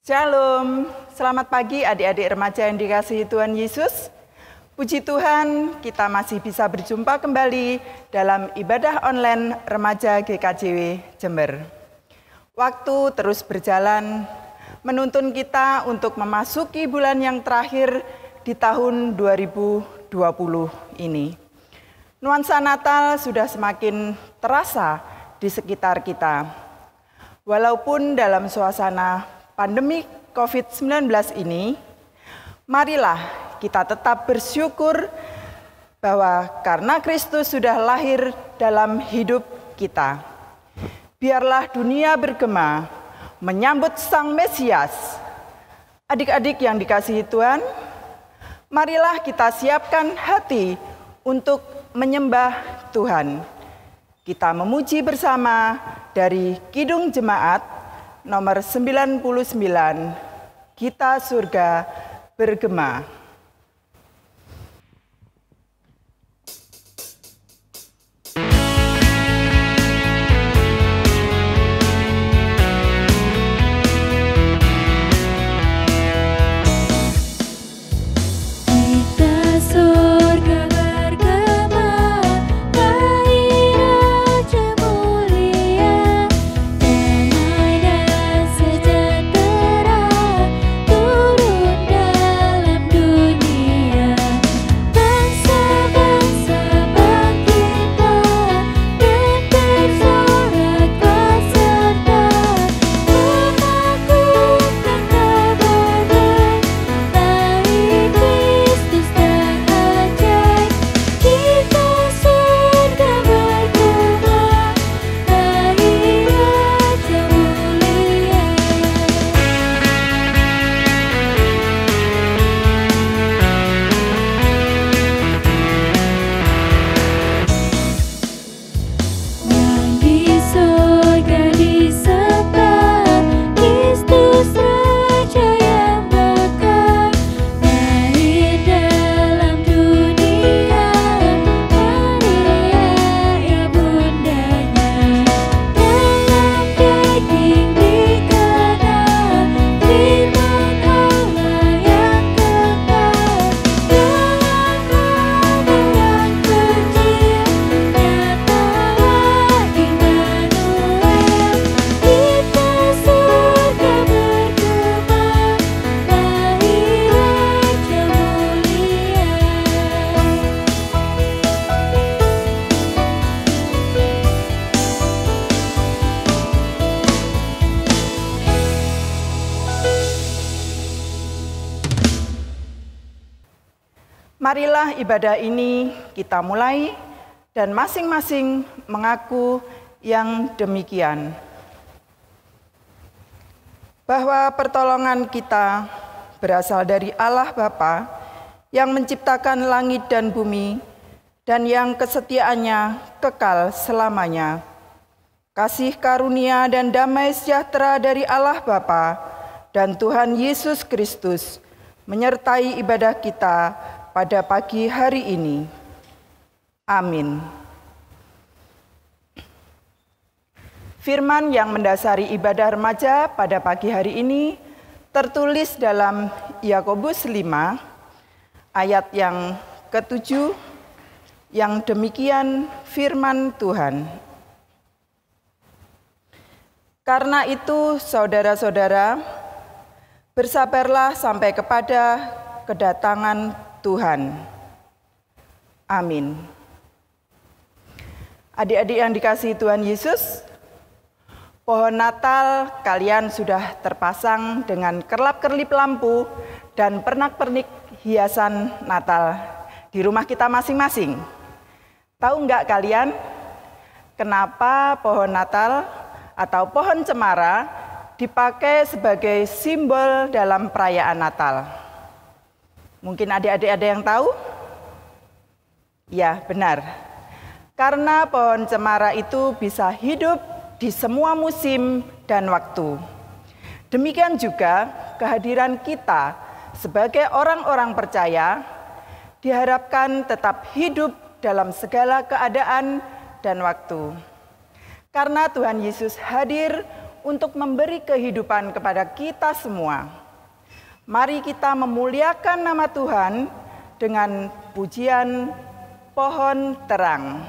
Shalom, selamat pagi adik-adik remaja yang dikasihi Tuhan Yesus. Puji Tuhan, kita masih bisa berjumpa kembali dalam ibadah online remaja GKJW Jember. Waktu terus berjalan, menuntun kita untuk memasuki bulan yang terakhir di tahun 2020 ini. Nuansa Natal sudah semakin terasa di sekitar kita. Walaupun dalam suasana pandemi COVID-19 ini, marilah kita tetap bersyukur bahwa karena Kristus sudah lahir dalam hidup kita. Biarlah dunia bergema menyambut Sang Mesias. Adik-adik yang dikasihi Tuhan, marilah kita siapkan hati untuk menyembah Tuhan. Kita memuji bersama dari Kidung Jemaat nomor 99, Kita Surga Bergema. Marilah ibadah ini kita mulai dan masing-masing mengaku yang demikian. Bahwa pertolongan kita berasal dari Allah Bapa yang menciptakan langit dan bumi dan yang kesetiaannya kekal selamanya. Kasih karunia dan damai sejahtera dari Allah Bapa dan Tuhan Yesus Kristus menyertai ibadah kita pada pagi hari ini. Amin. Firman yang mendasari ibadah remaja pada pagi hari ini tertulis dalam Yakobus 5 ayat yang ke-7 yang demikian firman Tuhan. Karena itu saudara-saudara, bersabarlah sampai kepada kedatangan Tuhan. Amin. Adik-adik yang dikasihi Tuhan Yesus, pohon Natal kalian sudah terpasang dengan kerlap-kerlip lampu dan pernak-pernik hiasan Natal di rumah kita masing-masing. Tahu enggak kalian kenapa pohon Natal atau pohon cemara dipakai sebagai simbol dalam perayaan Natal? Mungkin adik-adik ada yang tahu? Ya, benar. Karena pohon cemara itu bisa hidup di semua musim dan waktu. Demikian juga kehadiran kita sebagai orang-orang percaya diharapkan tetap hidup dalam segala keadaan dan waktu. Karena Tuhan Yesus hadir untuk memberi kehidupan kepada kita semua. Mari kita memuliakan nama Tuhan dengan pujian Pohon Terang.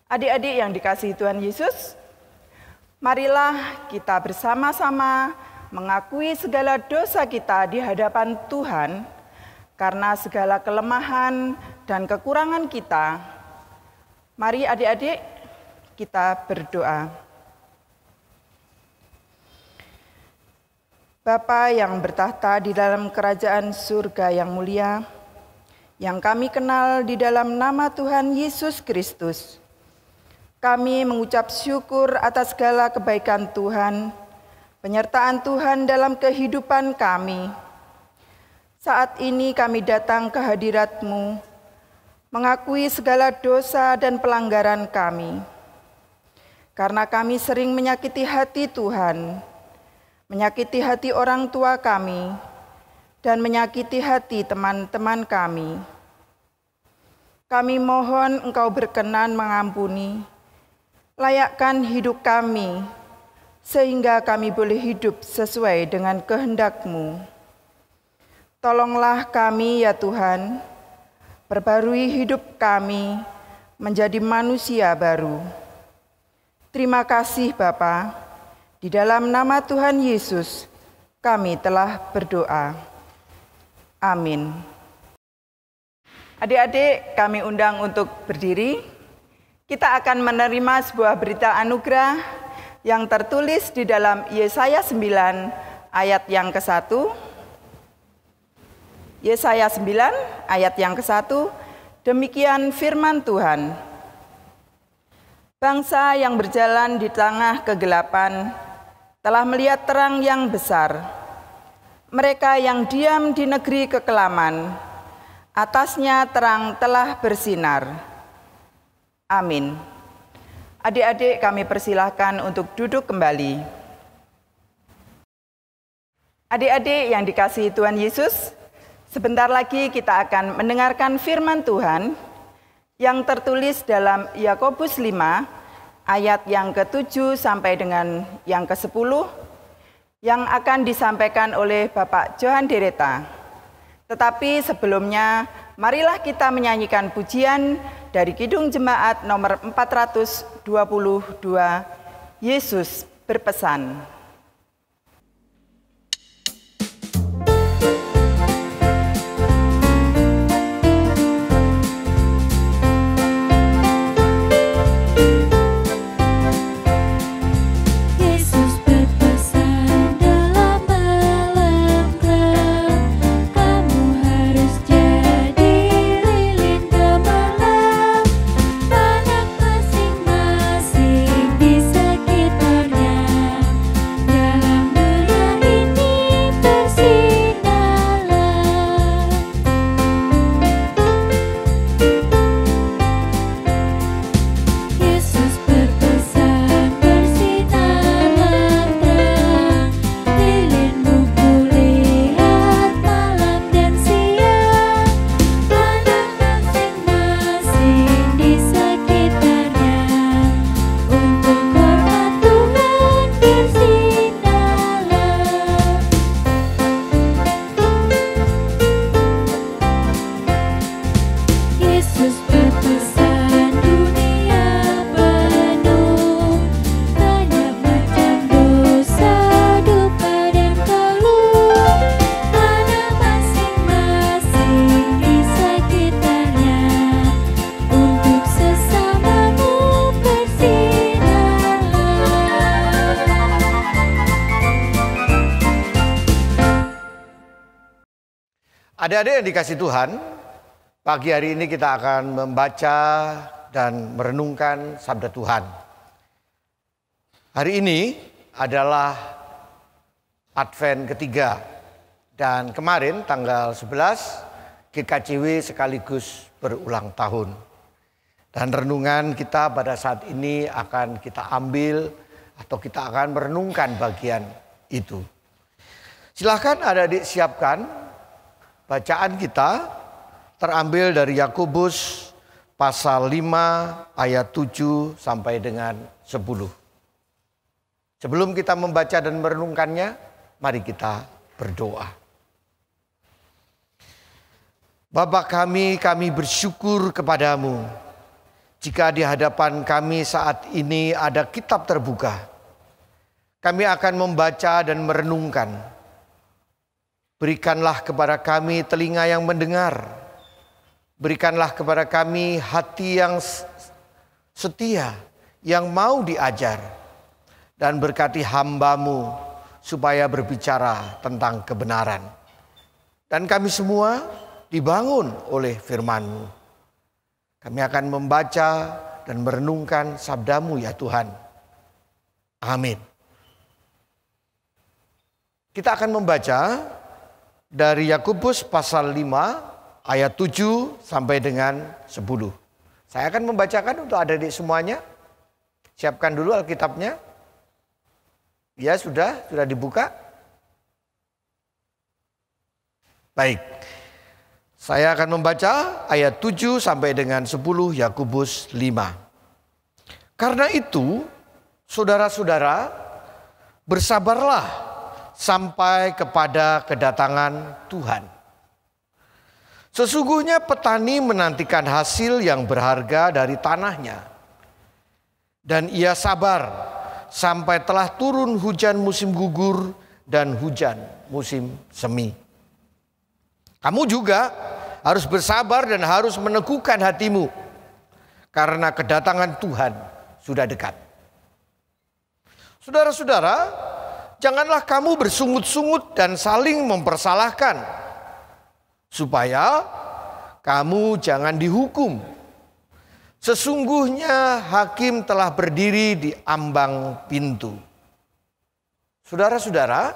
Adik-adik yang dikasihi Tuhan Yesus, marilah kita bersama-sama mengakui segala dosa kita di hadapan Tuhan, karena segala kelemahan dan kekurangan kita. Mari adik-adik kita berdoa. Bapa yang bertahta di dalam kerajaan surga yang mulia, yang kami kenal di dalam nama Tuhan Yesus Kristus, kami mengucap syukur atas segala kebaikan Tuhan, penyertaan Tuhan dalam kehidupan kami. Saat ini kami datang ke hadirat-Mu, mengakui segala dosa dan pelanggaran kami. Karena kami sering menyakiti hati Tuhan, menyakiti hati orang tua kami, dan menyakiti hati teman-teman kami. Kami mohon Engkau berkenan mengampuni, layakkan hidup kami, sehingga kami boleh hidup sesuai dengan kehendak-Mu. Tolonglah kami ya Tuhan, perbarui hidup kami menjadi manusia baru. Terima kasih Bapa, di dalam nama Tuhan Yesus kami telah berdoa. Amin. Adik-adik kami undang untuk berdiri. Kita akan menerima sebuah berita anugerah yang tertulis di dalam Yesaya 9 ayat yang ke-1. Yesaya 9 ayat yang ke-1, demikian firman Tuhan. Bangsa yang berjalan di tengah kegelapan telah melihat terang yang besar. Mereka yang diam di negeri kekelaman, atasnya terang telah bersinar. Amin. Adik-adik kami persilahkan untuk duduk kembali. Adik-adik yang dikasihi Tuhan Yesus, sebentar lagi kita akan mendengarkan firman Tuhan yang tertulis dalam Yakobus 5 ayat yang ke-7 sampai dengan yang ke-10 yang akan disampaikan oleh Bapak Johan Dereta. Tetapi sebelumnya marilah kita menyanyikan pujian dari Kidung Jemaat nomor 422, Yesus berpesan. Adik-adik yang dikasih Tuhan, pagi hari ini kita akan membaca dan merenungkan sabda Tuhan. Hari ini adalah Advent ketiga, dan kemarin tanggal 11 GKJW sekaligus berulang tahun. Dan renungan kita pada saat ini akan kita ambil atau kita akan merenungkan bagian itu. Silahkan adik-adik siapkan. Bacaan kita terambil dari Yakobus pasal 5 ayat 7 sampai dengan 10. Sebelum kita membaca dan merenungkannya, mari kita berdoa. Bapa kami bersyukur kepadamu jika di hadapan kami saat ini ada kitab terbuka. Kami akan membaca dan merenungkan. Berikanlah kepada kami telinga yang mendengar. Berikanlah kepada kami hati yang setia, yang mau diajar. Dan berkati hamba-Mu supaya berbicara tentang kebenaran. Dan kami semua dibangun oleh firman-Mu. Kami akan membaca dan merenungkan sabda-Mu ya Tuhan. Amin. Kita akan membaca dari Yakobus pasal 5 ayat 7 sampai dengan 10. Saya akan membacakan untuk adik-adik semuanya. Siapkan dulu Alkitabnya. Ya sudah dibuka. Baik. Saya akan membaca ayat 7 sampai dengan 10 Yakobus 5. Karena itu, saudara-saudara, bersabarlah sampai kepada kedatangan Tuhan. Sesungguhnya petani menantikan hasil yang berharga dari tanahnya. Dan ia sabar sampai telah turun hujan musim gugur dan hujan musim semi. Kamu juga harus bersabar dan harus meneguhkan hatimu, karena kedatangan Tuhan sudah dekat. Saudara-saudara, janganlah kamu bersungut-sungut dan saling mempersalahkan, supaya kamu jangan dihukum. Sesungguhnya hakim telah berdiri di ambang pintu. Saudara-saudara,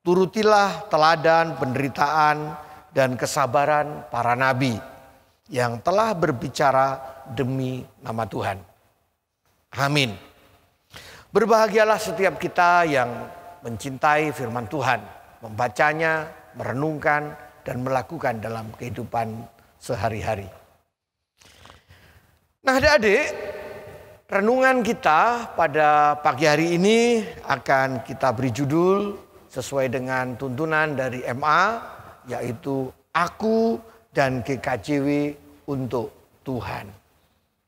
turutilah teladan penderitaan dan kesabaran para nabi yang telah berbicara demi nama Tuhan. Amin. Berbahagialah setiap kita yang mencintai firman Tuhan, membacanya, merenungkan, dan melakukan dalam kehidupan sehari-hari. Nah adik-adik, renungan kita pada pagi hari ini akan kita beri judul sesuai dengan tuntunan dari MA, yaitu Aku dan GKJW untuk Tuhan.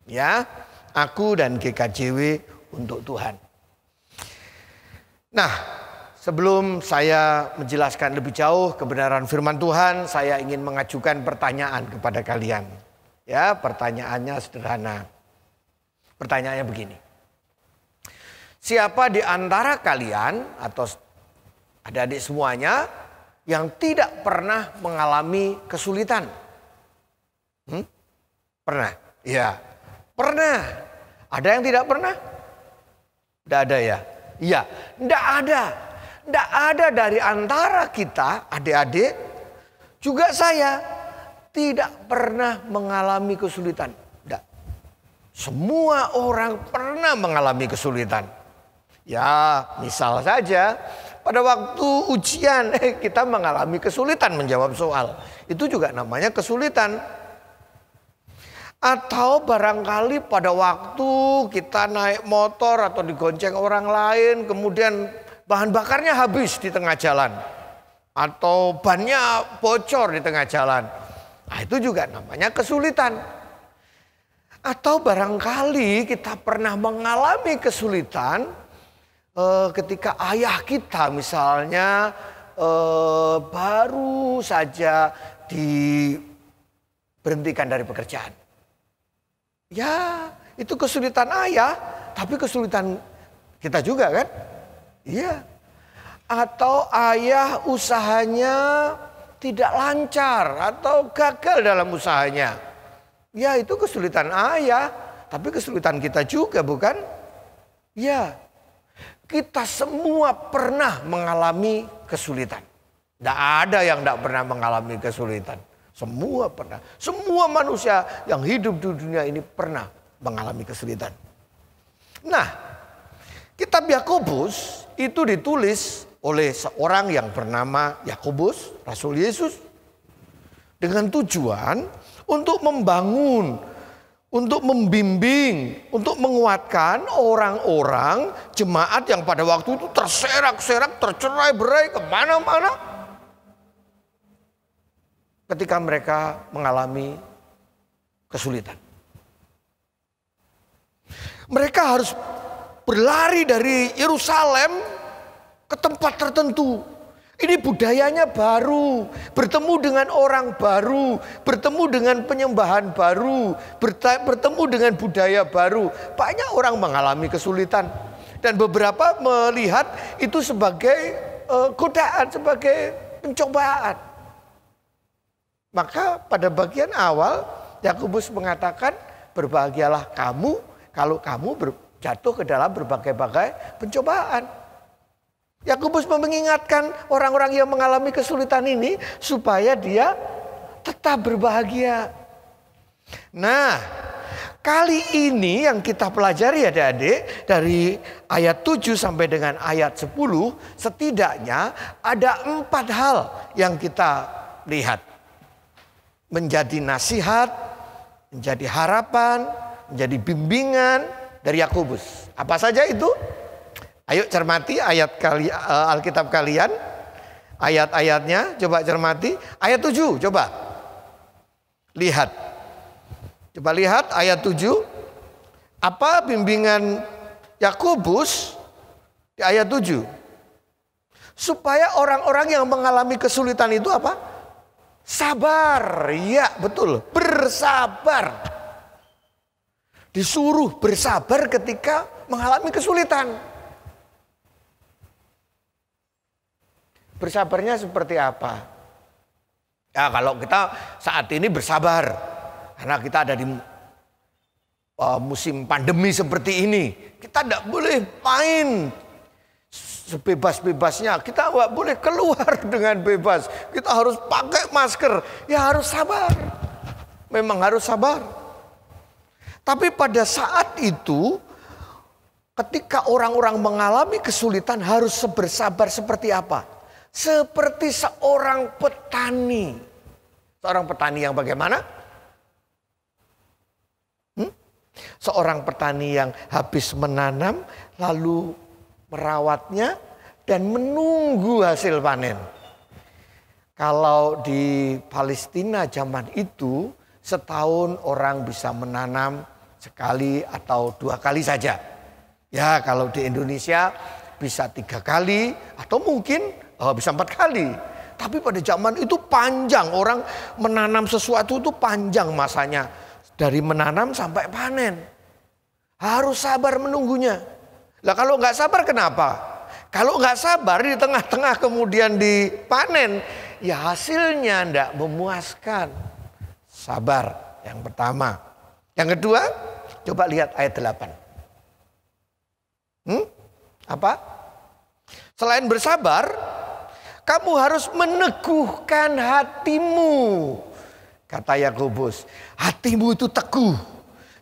Ya, aku dan GKJW untuk Tuhan. Nah, sebelum saya menjelaskan lebih jauh kebenaran firman Tuhan, saya ingin mengajukan pertanyaan kepada kalian. Ya, pertanyaannya sederhana. Pertanyaannya begini. Siapa di antara kalian atau adik-adik semuanya yang tidak pernah mengalami kesulitan? Pernah? Ya, pernah. Ada yang tidak pernah? Tidak ada ya? Iya, tidak ada. Tidak ada dari antara kita, adik-adik, juga saya, tidak pernah mengalami kesulitan. Tidak. Semua orang pernah mengalami kesulitan. Ya, misal saja pada waktu ujian kita mengalami kesulitan menjawab soal. Itu juga namanya kesulitan. Atau barangkali pada waktu kita naik motor atau digonceng orang lain, kemudian bahan bakarnya habis di tengah jalan. Atau bannya bocor di tengah jalan. Nah, itu juga namanya kesulitan. Atau barangkali kita pernah mengalami kesulitan ketika ayah kita misalnya baru saja diberhentikan dari pekerjaan. Ya, itu kesulitan ayah, tapi kesulitan kita juga kan? Iya. Atau ayah usahanya tidak lancar atau gagal dalam usahanya. Ya, itu kesulitan ayah, tapi kesulitan kita juga bukan? Ya. Kita semua pernah mengalami kesulitan. Tidak ada yang tidak pernah mengalami kesulitan. Semua pernah. Semua manusia yang hidup di dunia ini pernah mengalami kesulitan. Nah, kitab Yakobus itu ditulis oleh seorang yang bernama Yakobus, Rasul Yesus. Dengan tujuan untuk membangun, untuk membimbing, untuk menguatkan orang-orang jemaat yang pada waktu itu terserak-serak, tercerai-berai kemana-mana. Ketika mereka mengalami kesulitan. Mereka harus berlari dari Yerusalem ke tempat tertentu. Ini budayanya baru, bertemu dengan orang baru, bertemu dengan penyembahan baru, bertemu dengan budaya baru. Banyak orang mengalami kesulitan. Dan beberapa melihat itu sebagai godaan, sebagai pencobaan. Maka pada bagian awal Yakobus mengatakan, berbahagialah kamu kalau kamu jatuh ke dalam berbagai-bagai pencobaan. Yakobus mengingatkan orang-orang yang mengalami kesulitan ini supaya dia tetap berbahagia. Nah, kali ini yang kita pelajari adik-adik dari ayat 7 sampai dengan ayat 10, setidaknya ada 4 hal yang kita lihat. Menjadi nasihat, menjadi harapan, menjadi bimbingan dari Yakobus. Apa saja itu? Ayo cermati Alkitab kalian. Ayat-ayatnya coba cermati. Ayat 7 coba. Lihat. Coba lihat ayat 7. Apa bimbingan Yakobus di ayat 7? Supaya orang-orang yang mengalami kesulitan itu apa? Sabar. Ya betul. Bersabar. Disuruh bersabar ketika mengalami kesulitan. Bersabarnya seperti apa? Ya kalau kita saat ini bersabar. Karena kita ada di musim pandemi seperti ini. Kita tidak boleh main sebebas-bebasnya. Kita nggak boleh keluar dengan bebas. Kita harus pakai masker. Ya harus sabar. Memang harus sabar. Tapi pada saat itu, ketika orang-orang mengalami kesulitan harus bersabar seperti apa? Seperti seorang petani. Seorang petani yang bagaimana? Seorang petani yang habis menanam lalu merawatnya dan menunggu hasil panen. Kalau di Palestina zaman itu setahun orang bisa menanam sekali atau 2 kali saja. Ya kalau di Indonesia bisa 3 kali atau mungkin bisa 4 kali. Tapi pada zaman itu panjang, orang menanam sesuatu itu panjang masanya. Dari menanam sampai panen. Harus sabar menunggunya. Lah kalau nggak sabar kenapa? Kalau nggak sabar di tengah-tengah kemudian dipanen, ya hasilnya nggak memuaskan. Sabar yang pertama. Yang kedua, coba lihat ayat 8. Apa? Selain bersabar, kamu harus meneguhkan hatimu. Kata Yakobus, hatimu itu teguh.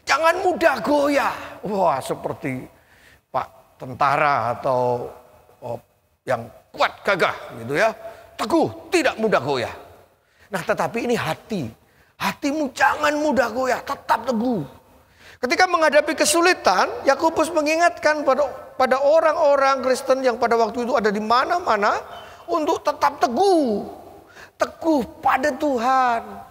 Jangan mudah goyah. Wah, seperti Pak tentara atau yang kuat gagah gitu ya. Teguh, tidak mudah goyah. Nah, tetapi ini hati. Hatimu jangan mudah goyah, tetap teguh. Ketika menghadapi kesulitan, Yakobus mengingatkan pada orang-orang Kristen yang pada waktu itu ada di mana-mana untuk tetap teguh. Teguh pada Tuhan.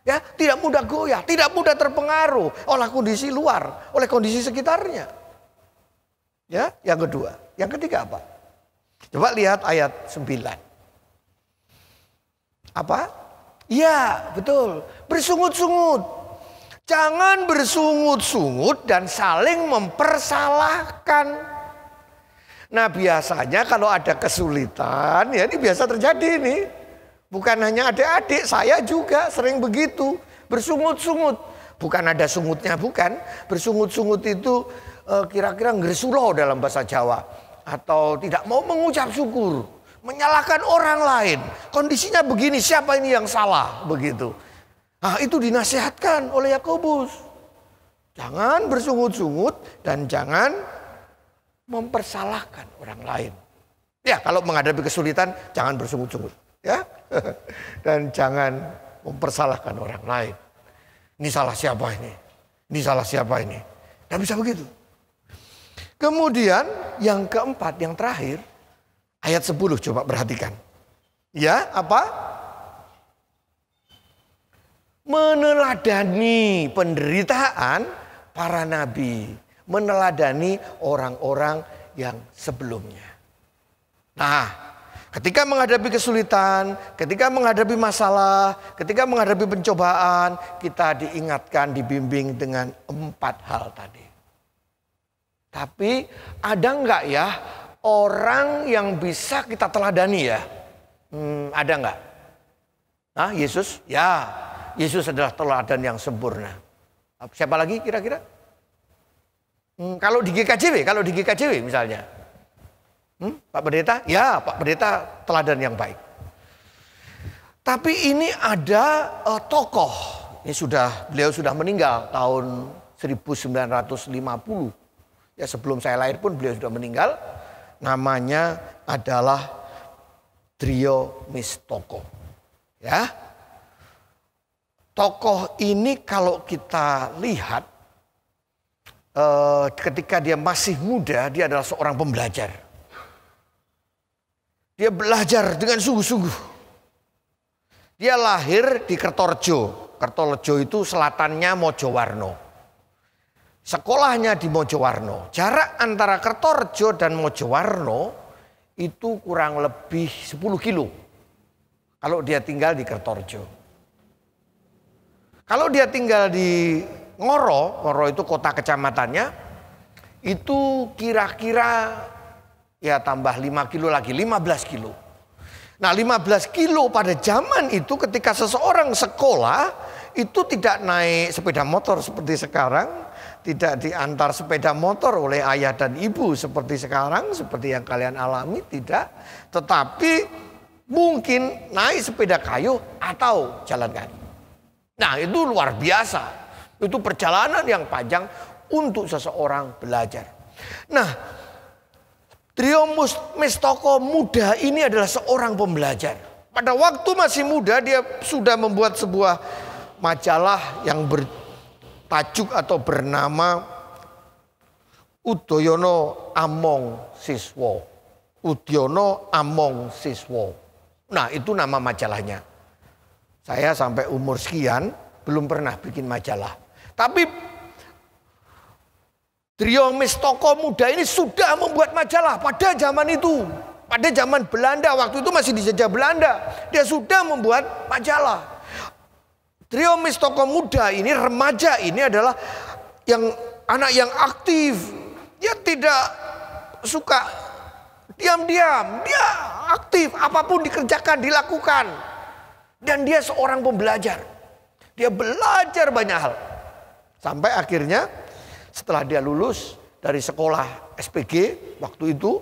Ya, tidak mudah goyah, tidak mudah terpengaruh oleh kondisi luar, oleh kondisi sekitarnya. Ya, yang kedua. Yang ketiga apa? Coba lihat ayat 9. Apa? Ya, betul. Bersungut-sungut. Jangan bersungut-sungut dan saling mempersalahkan. Nah, biasanya kalau ada kesulitan, ya ini biasa terjadi ini. Bukan hanya adik-adik, saya juga sering begitu. Bersungut-sungut. Bukan ada sungutnya, bukan. Bersungut-sungut itu kira-kira ngresulo dalam bahasa Jawa. Atau tidak mau mengucap syukur. Menyalahkan orang lain. Kondisinya begini, siapa ini yang salah? Begitu. Nah, itu dinasihatkan oleh Yakobus. Jangan bersungut-sungut dan jangan mempersalahkan orang lain. Ya, kalau menghadapi kesulitan jangan bersungut-sungut, ya. Dan jangan mempersalahkan orang lain. Ini salah siapa ini? Ini salah siapa ini? Tidak bisa begitu. Kemudian yang keempat, yang terakhir, ayat 10 coba perhatikan. Ya, apa? Meneladani penderitaan para nabi. Meneladani orang-orang yang sebelumnya. Nah, ketika menghadapi kesulitan, ketika menghadapi masalah, ketika menghadapi pencobaan, kita diingatkan, dibimbing dengan 4 hal tadi. Tapi ada enggak ya orang yang bisa kita teladani ya? Ada enggak? Nah, Yesus? Ya, Yesus adalah teladan yang sempurna. Siapa lagi kira-kira? Kalau di GKJW misalnya. Pak Pendeta? Ya, Pak Pendeta teladan yang baik. Tapi ini ada tokoh. Ini beliau sudah meninggal tahun 1950. Ya, sebelum saya lahir pun beliau sudah meninggal. Namanya adalah Theomistoko. Ya. Tokoh ini kalau kita lihat ketika dia masih muda, dia adalah seorang pembelajar. Dia belajar dengan sungguh-sungguh. Dia lahir di Kertorejo. Kertorejo itu selatannya Mojowarno. Sekolahnya di Mojowarno. Jarak antara Kertorejo dan Mojowarno itu kurang lebih 10 kilo. Kalau dia tinggal di Kertorejo. Kalau dia tinggal di Ngoro, Ngoro itu kota kecamatannya, itu kira-kira ya tambah 5 kilo lagi, 15 kilo. Nah 15 kilo pada zaman itu ketika seseorang sekolah, itu tidak naik sepeda motor seperti sekarang, tidak diantar sepeda motor oleh ayah dan ibu seperti sekarang, seperti yang kalian alami, tidak. Tetapi mungkin naik sepeda kayu atau jalan kaki. Nah itu luar biasa, itu perjalanan yang panjang untuk seseorang belajar. Nah Theomistoko muda ini adalah seorang pembelajar. Pada waktu masih muda dia sudah membuat sebuah majalah yang bertajuk atau bernama Udayana Among Siswa. Udayana Among Siswa. Nah itu nama majalahnya. Saya sampai umur sekian belum pernah bikin majalah. Tapi Trio Mistoko muda ini sudah membuat majalah pada zaman itu. Pada zaman Belanda, waktu itu masih dijajah Belanda. Dia sudah membuat majalah. Trio Mistoko muda ini, remaja ini adalah anak yang aktif. Dia tidak suka diam-diam. Dia aktif, apapun dikerjakan, dilakukan. Dan dia seorang pembelajar. Dia belajar banyak hal. Sampai akhirnya setelah dia lulus dari sekolah SPG waktu itu,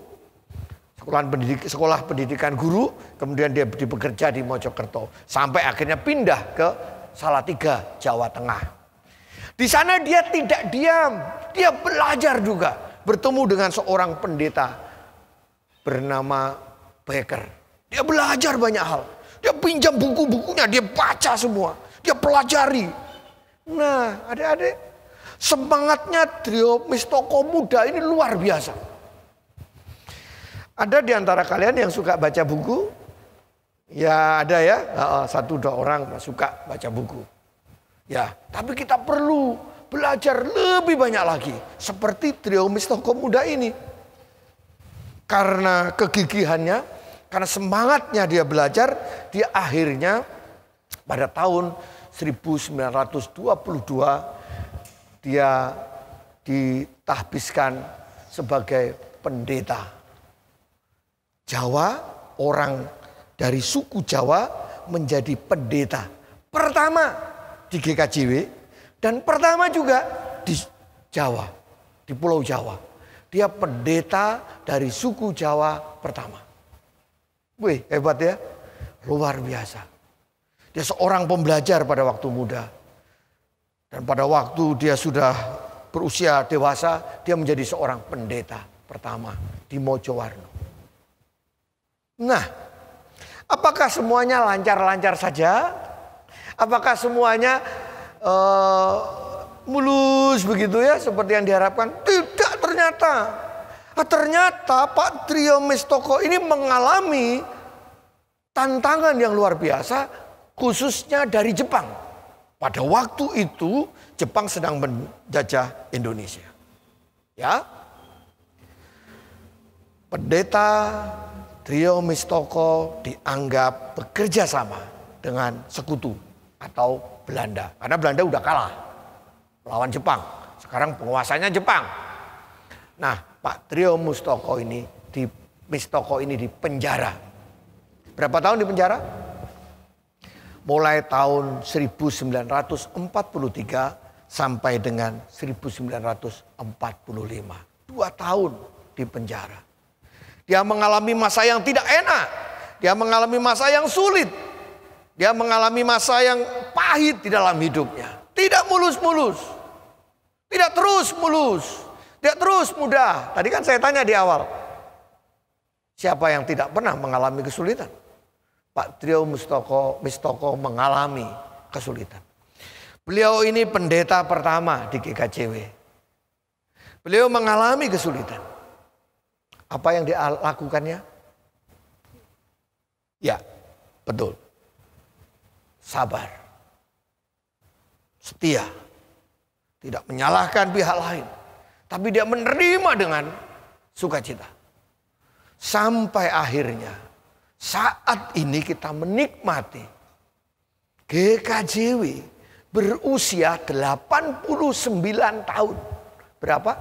sekolah pendidikan guru, kemudian dia bekerja di Mojokerto. Sampai akhirnya pindah ke Salatiga, Jawa Tengah. Di sana dia tidak diam, dia belajar juga. Bertemu dengan seorang pendeta bernama Becker. Dia belajar banyak hal. Dia pinjam buku-bukunya, dia baca semua. Dia pelajari. Nah, adik-adik, semangatnya Trio Mistoko muda ini luar biasa. Ada di antara kalian yang suka baca buku? Ya ada ya, 1-2 orang suka baca buku. Ya, tapi kita perlu belajar lebih banyak lagi. Seperti Trio Mistoko muda ini. Karena kegigihannya, karena semangatnya dia belajar, dia akhirnya pada tahun 1922 dia ditahbiskan sebagai pendeta. Jawa, orang dari suku Jawa menjadi pendeta pertama di GKJW dan pertama juga di Jawa, di Pulau Jawa. Dia pendeta dari suku Jawa pertama. Wih, hebat ya, luar biasa. Dia seorang pembelajar pada waktu muda. Dan pada waktu dia sudah berusia dewasa, dia menjadi seorang pendeta pertama di Mojowarno. Nah, apakah semuanya lancar-lancar saja? Apakah semuanya mulus begitu ya seperti yang diharapkan? Tidak ternyata. Ternyata Pak Trio Mistoko ini mengalami tantangan yang luar biasa khususnya dari Jepang. Pada waktu itu Jepang sedang menjajah Indonesia. Ya. Pendeta Trio Mistoko dianggap bekerja sama dengan sekutu atau Belanda. Karena Belanda udah kalah melawan Jepang. Sekarang penguasanya Jepang. Nah, Pak Trio Mistoko ini dipenjara. Berapa tahun di penjara? Mulai tahun 1943 sampai dengan 1945. 2 tahun di penjara. Dia mengalami masa yang tidak enak. Dia mengalami masa yang sulit. Dia mengalami masa yang pahit di dalam hidupnya. Tidak mulus-mulus. Tidak terus mulus. Tidak terus mudah. Tadi kan saya tanya di awal. Siapa yang tidak pernah mengalami kesulitan? Pak Trio Mistoko mengalami kesulitan. Beliau ini pendeta pertama di GKJW. Beliau mengalami kesulitan. Apa yang dilakukannya? Ya, betul. Sabar. Setia. Tidak menyalahkan pihak lain. Tapi dia menerima dengan sukacita. Sampai akhirnya saat ini kita menikmati GKJW berusia 89 tahun. Berapa?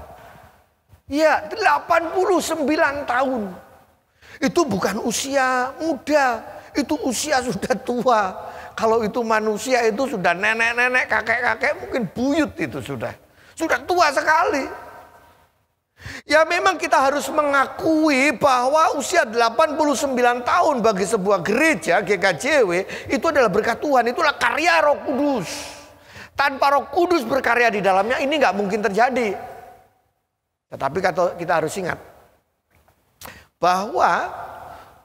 Ya, 89 tahun. Itu bukan usia muda, itu usia sudah tua. Kalau itu manusia itu sudah nenek-nenek, kakek-kakek, mungkin buyut itu sudah. Sudah tua sekali. Ya memang kita harus mengakui bahwa usia 89 tahun bagi sebuah gereja GKJW itu adalah berkat Tuhan, itulah karya Roh Kudus. Tanpa Roh Kudus berkarya di dalamnya ini nggak mungkin terjadi. Tetapi kita harus ingat bahwa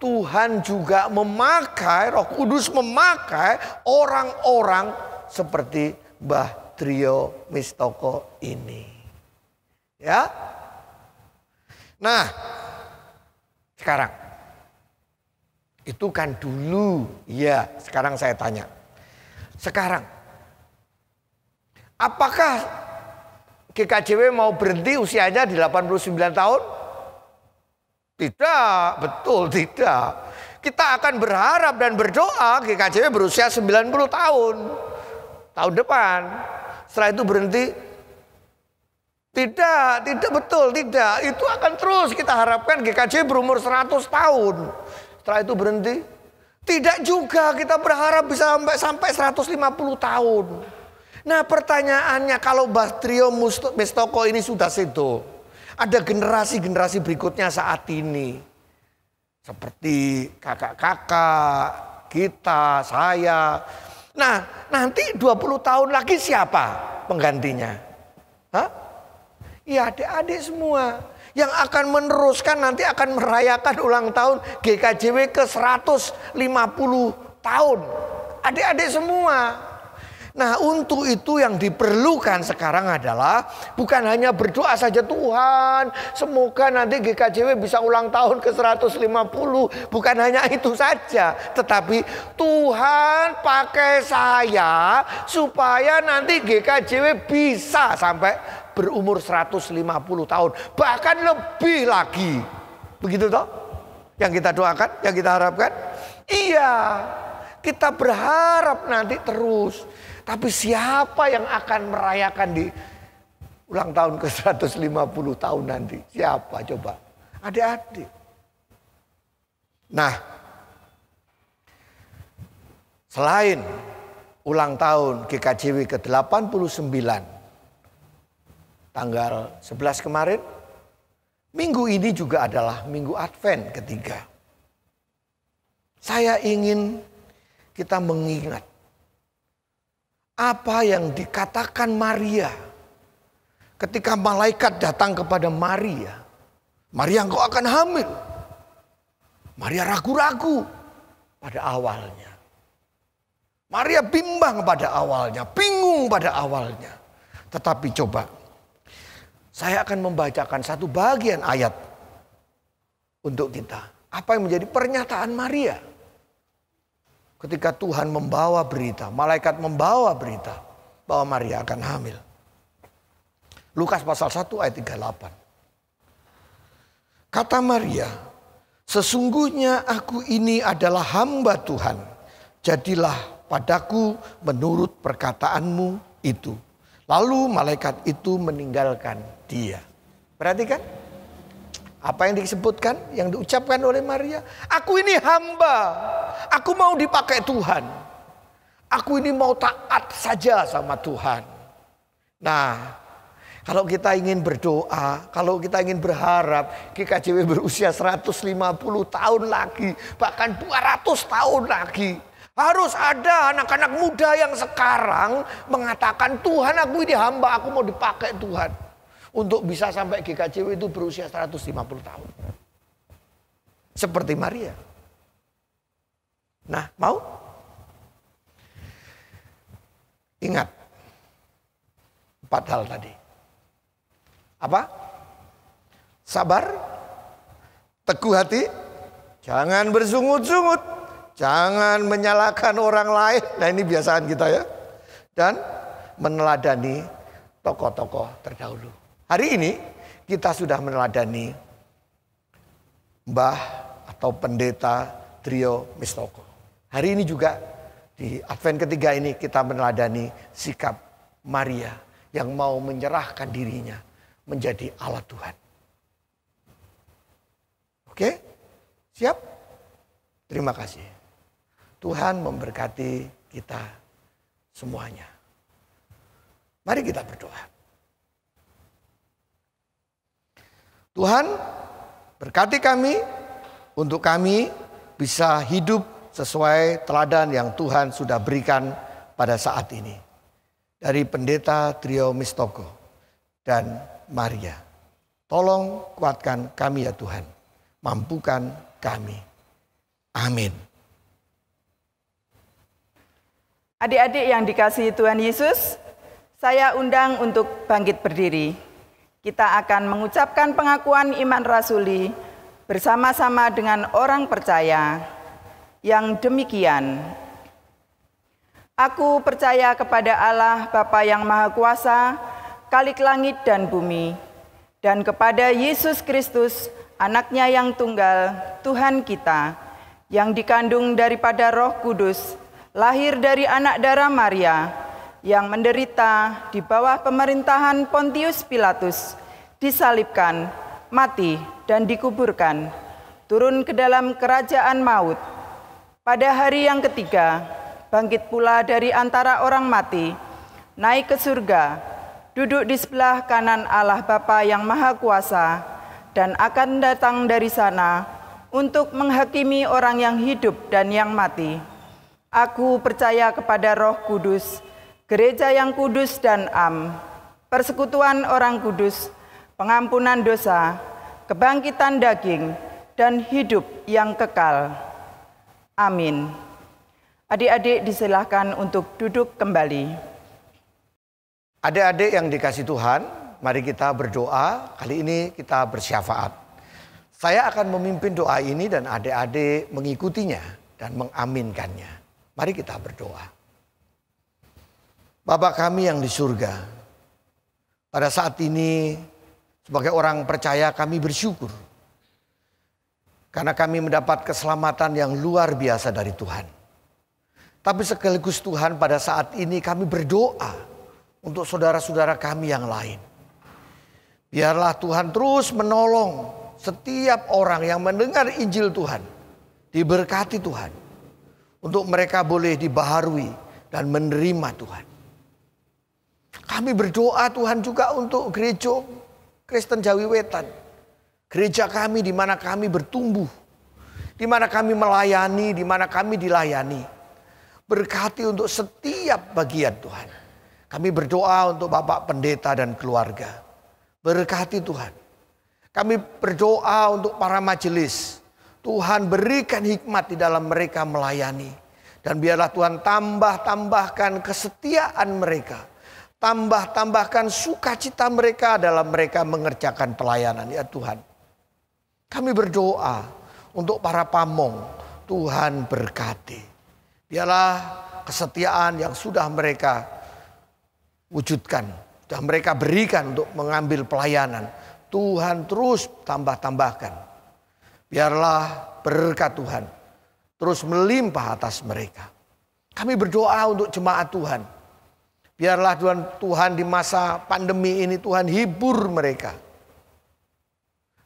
Tuhan juga memakai, Roh Kudus memakai orang-orang seperti Mbah Trio Mistoko ini. Ya. Nah, sekarang itu kan dulu, ya. Sekarang saya tanya, sekarang apakah GKJW mau berhenti usianya di 89 tahun? Tidak, betul tidak. Kita akan berharap dan berdoa GKJW berusia 90 tahun. Tahun depan. Setelah itu berhenti? Tidak betul, tidak. Itu akan terus kita harapkan GKJW berumur 100 tahun. Setelah itu berhenti? Tidak juga, kita berharap bisa sampai 150 tahun. Nah pertanyaannya, kalau Mbah Trio Mistoko ini sudah sedo, ada generasi-generasi berikutnya saat ini. Seperti kakak-kakak, kita, saya. Nah nanti 20 tahun lagi siapa penggantinya? Hah? Ya adik-adik semua. Yang akan meneruskan nanti akan merayakan ulang tahun GKJW ke 150 tahun. Adik-adik semua. Nah untuk itu yang diperlukan sekarang adalah bukan hanya berdoa saja, Tuhan semoga nanti GKJW bisa ulang tahun ke 150. Bukan hanya itu saja. Tetapi Tuhan pakai saya supaya nanti GKJW bisa sampai berumur 150 tahun. Bahkan lebih lagi. Begitu toh? Yang kita doakan, yang kita harapkan. Iya, kita berharap nanti terus. Tapi siapa yang akan merayakan di ulang tahun ke 150 tahun nanti? Siapa coba? Adik-adik. Nah, selain ulang tahun GKJW ke-89 tanggal 11 kemarin, minggu ini juga adalah minggu Advent ketiga. Saya ingin kita mengingat apa yang dikatakan Maria ketika malaikat datang kepada Maria. Maria, engkau akan hamil. Maria ragu-ragu pada awalnya. Maria bimbang pada awalnya, bingung pada awalnya. Tetapi coba, saya akan membacakan satu bagian ayat untuk kita. Apa yang menjadi pernyataan Maria? Ketika Tuhan membawa berita, malaikat membawa berita bahwa Maria akan hamil. Lukas pasal 1 ayat 38. Kata Maria, sesungguhnya aku ini adalah hamba Tuhan. Jadilah padaku menurut perkataanmu itu. Lalu malaikat itu meninggalkan dia. Perhatikan apa yang disebutkan, yang diucapkan oleh Maria. Aku ini hamba, aku mau dipakai Tuhan. Aku ini mau taat saja sama Tuhan. Nah, kalau kita ingin berdoa, kalau kita ingin berharap GKJW berusia 150 tahun lagi, bahkan 200 tahun lagi, harus ada anak-anak muda yang sekarang mengatakan, Tuhan aku ini hamba, aku mau dipakai Tuhan. Untuk bisa sampai GKJW itu berusia 150 tahun. Seperti Maria. Nah, mau? Ingat 4 hal tadi. Apa? Sabar, teguh hati, jangan bersungut-sungut, jangan menyalahkan orang lain. Nah ini biasaan kita ya. Dan meneladani tokoh-tokoh terdahulu. Hari ini kita sudah meneladani Mbah atau Pendeta Trio Mistoko. Hari ini juga di Advent ketiga ini kita meneladani sikap Maria yang mau menyerahkan dirinya menjadi alat Tuhan. Oke? Siap? Terima kasih. Tuhan memberkati kita semuanya. Mari kita berdoa. Tuhan berkati kami untuk kami bisa hidup sesuai teladan yang Tuhan sudah berikan pada saat ini. Dari Pendeta Trio Mistoko dan Maria. Tolong kuatkan kami ya Tuhan. Mampukan kami. Amin. Adik-adik yang dikasihi Tuhan Yesus, saya undang untuk bangkit berdiri. Kita akan mengucapkan pengakuan iman rasuli bersama-sama dengan orang percaya yang demikian. Aku percaya kepada Allah Bapa yang Maha Kuasa, Khalik langit dan bumi, dan kepada Yesus Kristus, Anaknya yang tunggal, Tuhan kita, yang dikandung daripada Roh Kudus, lahir dari anak darah Maria, yang menderita di bawah pemerintahan Pontius Pilatus, disalibkan, mati, dan dikuburkan, turun ke dalam kerajaan maut. Pada hari yang ketiga, bangkit pula dari antara orang mati, naik ke surga, duduk di sebelah kanan Allah Bapa yang Maha Kuasa, dan akan datang dari sana untuk menghakimi orang yang hidup dan yang mati. Aku percaya kepada Roh Kudus, gereja yang kudus dan am, persekutuan orang kudus, pengampunan dosa, kebangkitan daging, dan hidup yang kekal. Amin. Adik-adik disilahkan untuk duduk kembali. Adik-adik yang dikasih Tuhan, mari kita berdoa. Kali ini kita bersyafaat. Saya akan memimpin doa ini dan adik-adik mengikutinya dan mengaminkannya. Mari kita berdoa. Bapa kami yang di surga, pada saat ini sebagai orang percaya kami bersyukur. Karena kami mendapat keselamatan yang luar biasa dari Tuhan. Tapi sekaligus Tuhan, pada saat ini kami berdoa untuk saudara-saudara kami yang lain. Biarlah Tuhan terus menolong setiap orang yang mendengar Injil Tuhan. Diberkati Tuhan. Untuk mereka boleh dibaharui dan menerima Tuhan. Kami berdoa Tuhan juga untuk gereja Kristen Jawi Wetan. Gereja kami di mana kami bertumbuh. Di mana kami melayani, di mana kami dilayani. Berkati untuk setiap bagian Tuhan. Kami berdoa untuk Bapak Pendeta dan keluarga. Berkati Tuhan. Kami berdoa untuk para majelis. Tuhan berikan hikmat di dalam mereka melayani. Dan biarlah Tuhan tambahkan kesetiaan mereka. Tambahkan sukacita mereka dalam mereka mengerjakan pelayanan. Ya Tuhan. Kami berdoa untuk para pamong. Tuhan berkati. Biarlah kesetiaan yang sudah mereka wujudkan, sudah mereka berikan untuk mengambil pelayanan. Tuhan terus tambahkan. Biarlah berkat Tuhan terus melimpah atas mereka. Kami berdoa untuk jemaat Tuhan. Biarlah Tuhan di masa pandemi ini Tuhan hibur mereka.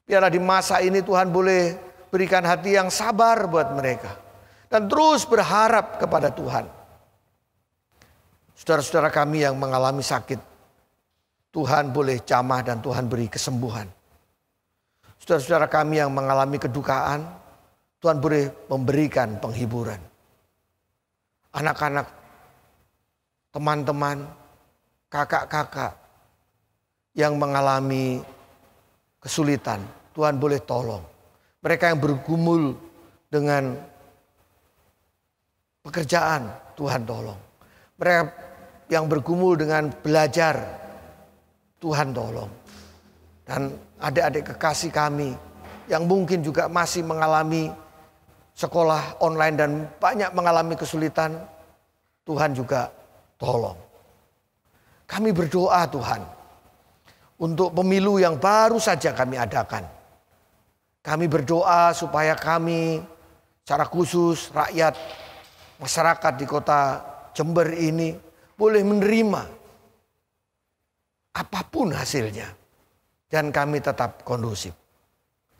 Biarlah di masa ini Tuhan boleh berikan hati yang sabar buat mereka. Dan terus berharap kepada Tuhan. Saudara-saudara kami yang mengalami sakit, Tuhan boleh jamah dan Tuhan beri kesembuhan. Saudara-saudara kami yang mengalami kedukaan, Tuhan boleh memberikan penghiburan. Anak-anak, teman-teman, kakak-kakak yang mengalami kesulitan, Tuhan boleh tolong. Mereka yang bergumul dengan pekerjaan, Tuhan tolong. Mereka yang bergumul dengan belajar, Tuhan tolong. Dan adik-adik kekasih kami yang mungkin juga masih mengalami sekolah online dan banyak mengalami kesulitan, Tuhan juga tolong. Kami berdoa Tuhan untuk pemilu yang baru saja kami adakan. Kami berdoa supaya kami secara khusus rakyat masyarakat di kota Jember ini boleh menerima apapun hasilnya. Dan kami tetap kondusif.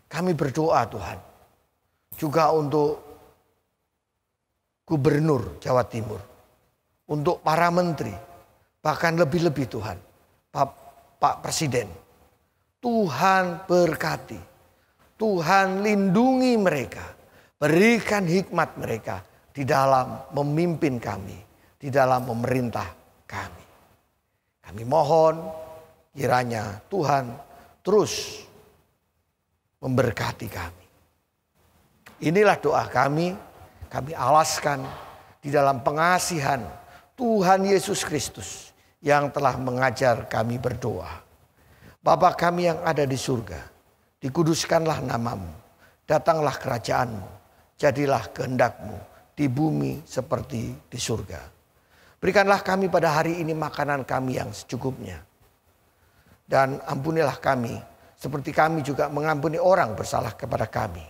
Kami berdoa Tuhan. Juga untuk Gubernur Jawa Timur. Untuk para menteri. Bahkan lebih-lebih Tuhan. Pak Presiden. Tuhan berkati. Tuhan lindungi mereka. Berikan hikmat mereka di dalam memimpin kami. Di dalam memerintah kami. Kami mohon kiranya Tuhan terus memberkati kami. Inilah doa kami alaskan di dalam pengasihan Tuhan Yesus Kristus yang telah mengajar kami berdoa. Bapa kami yang ada di surga, dikuduskanlah namamu, datanglah kerajaanmu, jadilah kehendakmu di bumi seperti di surga. Berikanlah kami pada hari ini makanan kami yang secukupnya. Dan ampunilah kami, seperti kami juga mengampuni orang bersalah kepada kami.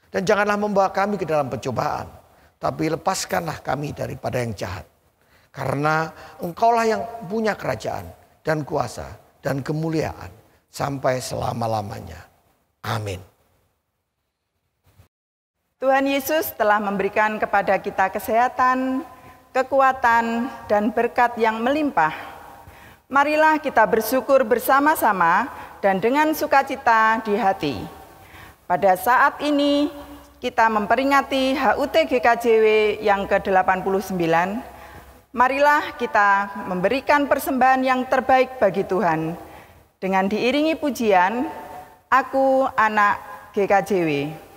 Dan janganlah membawa kami ke dalam pencobaan, tapi lepaskanlah kami daripada yang jahat. Karena Engkaulah yang punya kerajaan dan kuasa dan kemuliaan sampai selama-lamanya. Amin. Tuhan Yesus telah memberikan kepada kita kesehatan, kekuatan, dan berkat yang melimpah. Marilah kita bersyukur bersama-sama dan dengan sukacita di hati. Pada saat ini kita memperingati HUT GKJW yang ke-89. Marilah kita memberikan persembahan yang terbaik bagi Tuhan. Dengan diiringi pujian, Aku Anak GKJW.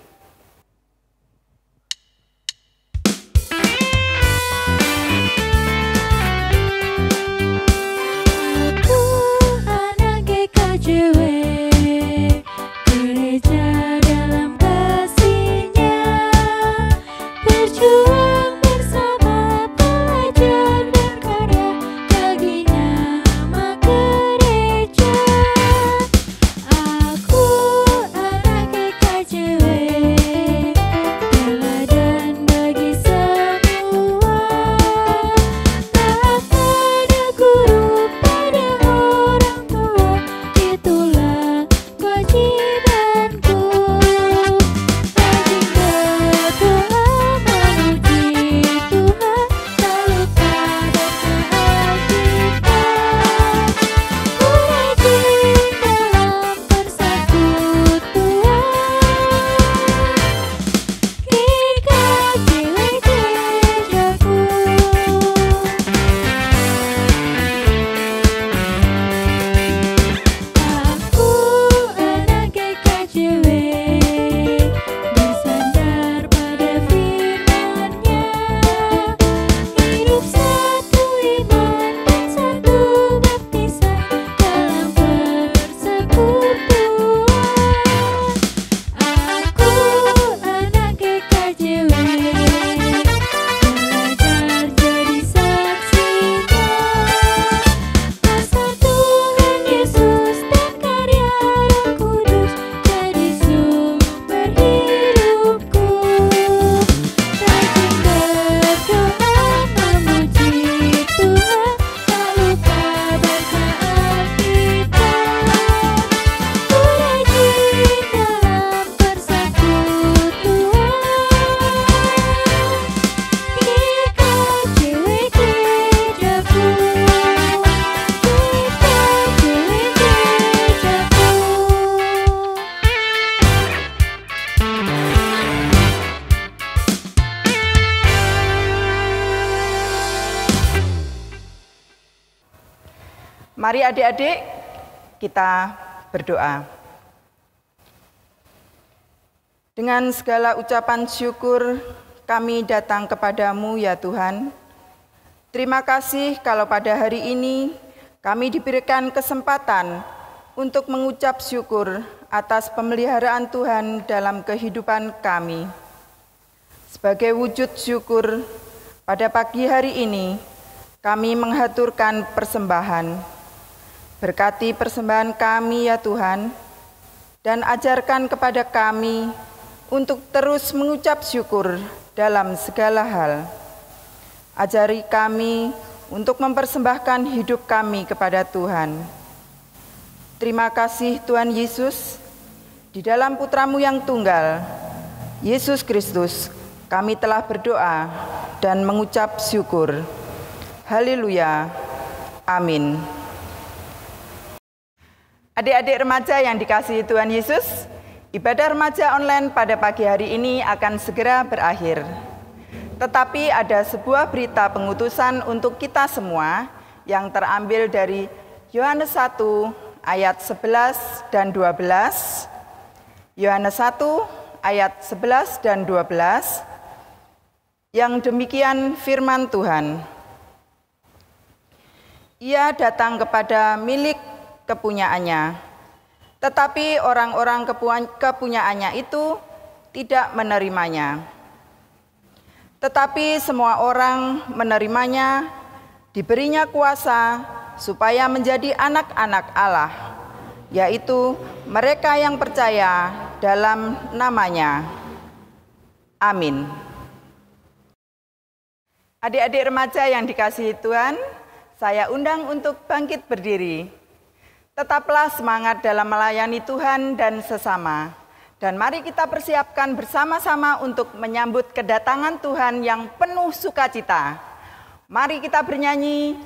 Mari adik-adik kita berdoa. Dengan segala ucapan syukur kami datang kepadamu ya Tuhan. Terima kasih kalau pada hari ini kami diberikan kesempatan untuk mengucap syukur atas pemeliharaan Tuhan dalam kehidupan kami. Sebagai wujud syukur, pada pagi hari ini kami menghaturkan persembahan. Berkati persembahan kami ya Tuhan, dan ajarkan kepada kami untuk terus mengucap syukur dalam segala hal. Ajari kami untuk mempersembahkan hidup kami kepada Tuhan. Terima kasih Tuhan Yesus, di dalam Putra-Mu yang tunggal, Yesus Kristus, kami telah berdoa dan mengucap syukur. Haleluya. Amin. Adik-adik remaja yang dikasihi Tuhan Yesus, ibadah remaja online pada pagi hari ini akan segera berakhir. Tetapi ada sebuah berita pengutusan untuk kita semua yang terambil dari Yohanes 1 ayat 11 dan 12. Yohanes 1 ayat 11 dan 12. Yang demikian firman Tuhan. Ia datang kepada milik kepunyaannya, tetapi orang-orang kepunyaannya itu tidak menerimanya. Tetapi semua orang menerimanya, diberinya kuasa supaya menjadi anak-anak Allah, yaitu mereka yang percaya dalam nama-Nya. Amin. Adik-adik remaja yang dikasihi Tuhan, saya undang untuk bangkit berdiri. Tetaplah semangat dalam melayani Tuhan dan sesama. Dan mari kita persiapkan bersama-sama untuk menyambut kedatangan Tuhan yang penuh sukacita. Mari kita bernyanyi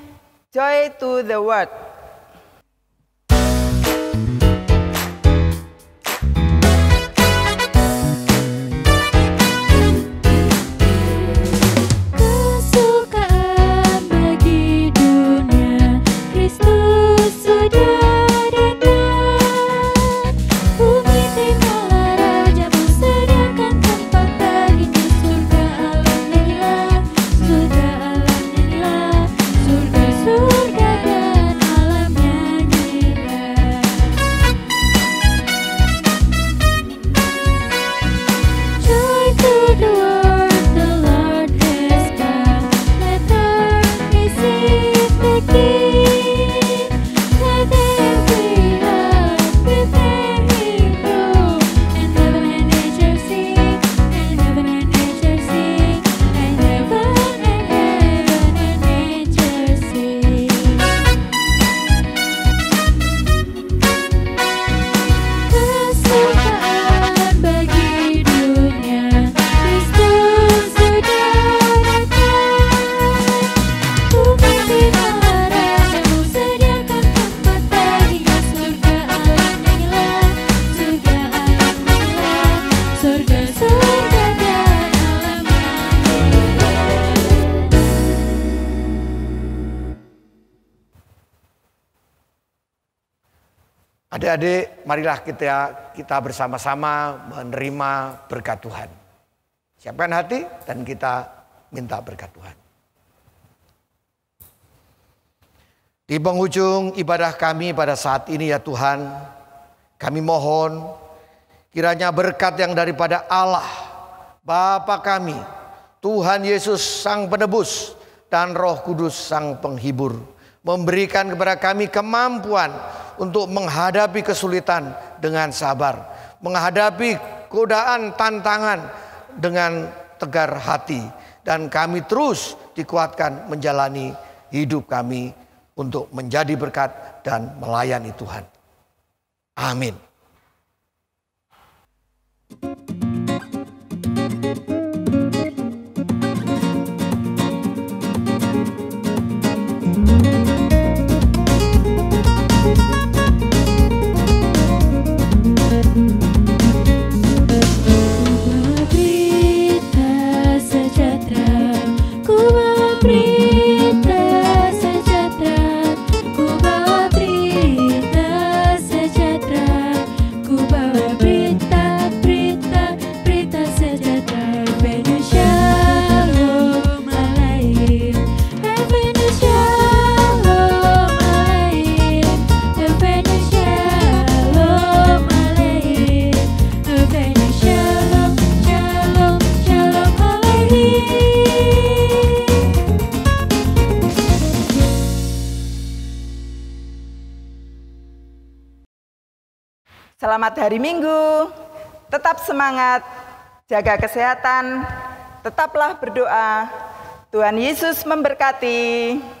Joy to the World. Adik-adik, marilah kita bersama-sama menerima berkat Tuhan. Siapkan hati dan kita minta berkat Tuhan. Di penghujung ibadah kami pada saat ini ya Tuhan, kami mohon kiranya berkat yang daripada Allah, Bapa kami, Tuhan Yesus Sang Penebus, dan Roh Kudus Sang Penghibur, memberikan kepada kami kemampuan untuk menghadapi kesulitan dengan sabar, menghadapi godaan tantangan dengan tegar hati, dan kami terus dikuatkan menjalani hidup kami untuk menjadi berkat dan melayani Tuhan. Amin. Selamat hari Minggu, tetap semangat, jaga kesehatan, tetaplah berdoa. Tuhan Yesus memberkati.